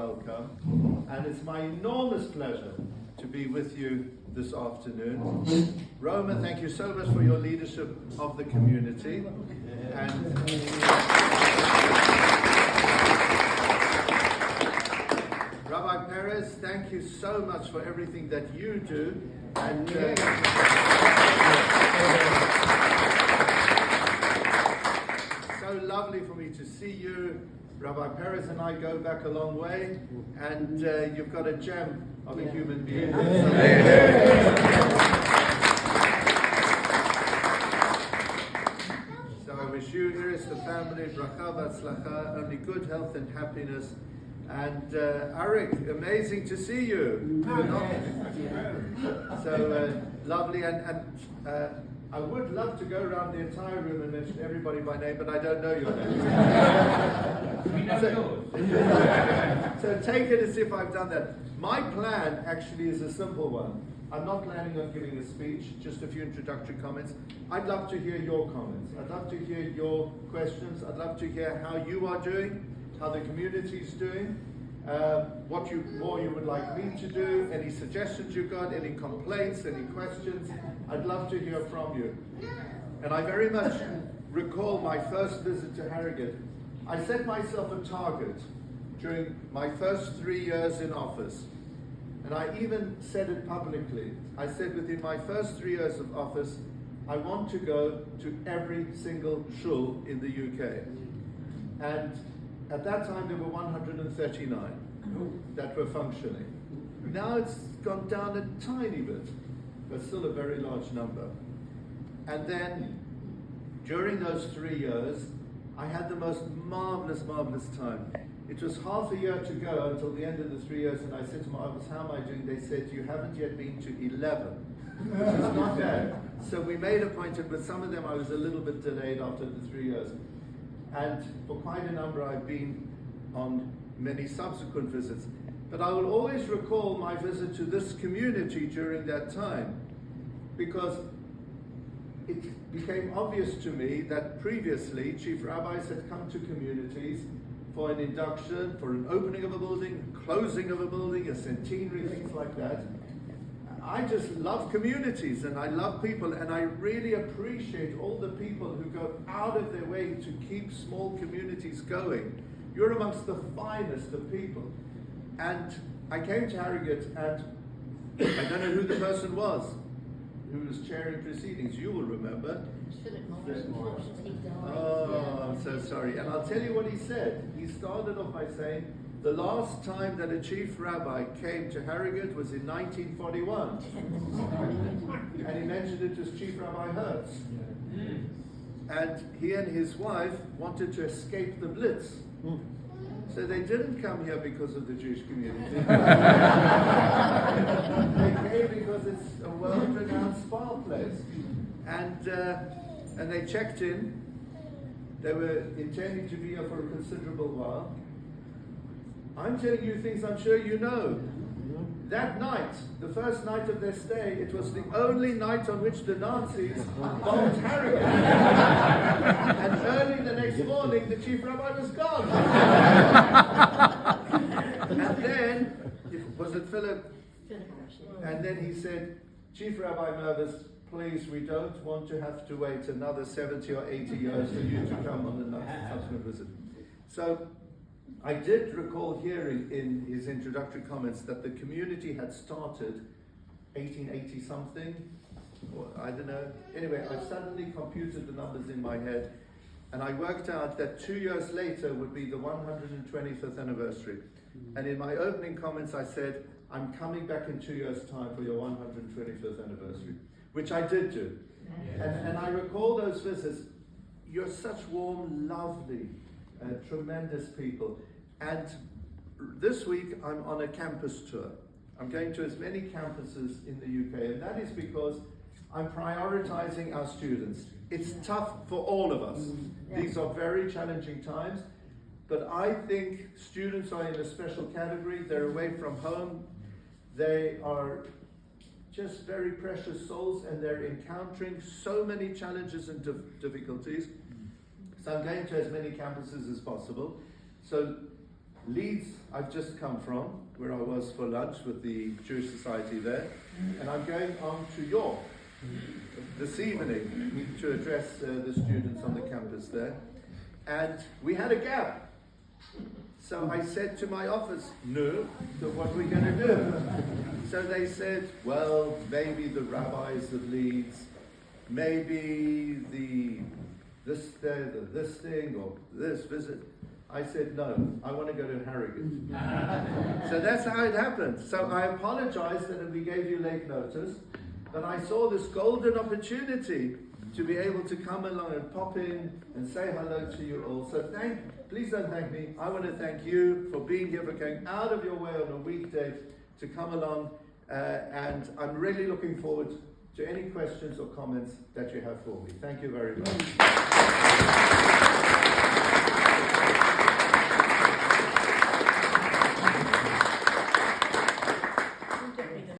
welcome. And it's my enormous pleasure to be with you this afternoon. Roma, thank you so much for your leadership of the community. And Rabbi Perez, thank you so much for everything that you do. And so lovely for me to see you. Rabbi Perez and I go back a long way, and you've got a gem of a human being. So I wish you, here is the family, bracha v'atzlacha, only good health and happiness. And Arik, amazing to see you. So lovely, and I would love to go around the entire room and mention everybody by name, but I don't know your name. So take it as if I've done that. My plan actually is a simple one. I'm not planning on giving a speech, just a few introductory comments. I'd love to hear your comments. I'd love to hear your questions. I'd love to hear how you are doing, how the community is doing, what more you would like me to do, any suggestions you've got, any complaints, any questions. I'd love to hear from you. And I very much recall my first visit to Harrogate. I set myself a target during my first 3 years in office. And I even said it publicly. I said within my first 3 years of office, I want to go to every single shul in the UK. And at that time there were 139 that were functioning. Now it's gone down a tiny bit, but still a very large number. And then during those 3 years, I had the most marvelous time. It was half a year to go until the end of the 3 years, and I said to my office, how am I doing? They said, you haven't yet been to 11, which is not bad. So we made a point, and with some of them I was a little bit delayed after the 3 years. And for quite a number I've been on many subsequent visits. But I will always recall my visit to this community during that time, because it became obvious to me that previously chief rabbis had come to communities for an induction, for an opening of a building, closing of a building, a centenary, things like that. I just love communities and I love people, and I really appreciate all the people who go out of their way to keep small communities going. You're amongst the finest of people. And I came to Harrogate, and I don't know who the person was who was chairing proceedings. You will remember. Philip Morris, unfortunately died. Oh, I'm so sorry. And I'll tell you what he said. He started off by saying, the last time that a chief rabbi came to Harrogate was in 1941. And he mentioned it as Chief Rabbi Hertz. And he and his wife wanted to escape the Blitz. So they didn't come here because of the Jewish community. They came because it's a world-renowned spa place. And they checked in. They were intending to be here for a considerable while. I'm telling you things I'm sure you know. That night, the first night of their stay, it was the only night on which the Nazis bombed Harrogate. And early the next morning, the chief rabbi was gone. And then, was it Philip? And then he said, Chief Rabbi Mervis, please, we don't want to have to wait another 70 or 80 years for you to come on the subsequent visit. So, I did recall hearing in his introductory comments that the community had started 1880 something, or I don't know. Anyway, I suddenly computed the numbers in my head, and I worked out that 2 years later would be the 125th anniversary. And in my opening comments I said, I'm coming back in 2 years' time for your 125th anniversary, which I did do. And I recall those visits. You're such warm, lovely, tremendous people. And this week I'm on a campus tour. I'm going to as many campuses in the UK, and that is because I'm prioritizing our students. It's tough for all of us. These are very challenging times, but I think students are in a special category. They're away from home. They are just very precious souls, and they're encountering so many challenges and difficulties. So I'm going to as many campuses as possible. So Leeds, I've just come from, where I was for lunch with the Jewish Society there, and I'm going on to York this evening to address the students on the campus there. And we had a gap. So I said to my office, no, so what are we going to do? So they said, well, maybe the rabbis of Leeds, maybe this thing, or this visit. I said, no, I want to go to Harrogate. So that's how it happened. So I apologize that we gave you late notice, but I saw this golden opportunity to be able to come along and pop in and say hello to you all. So please don't thank me. I want to thank you for being here, for going out of your way on a weekday to come along. And I'm really looking forward to any questions or comments that you have for me. Thank you very much.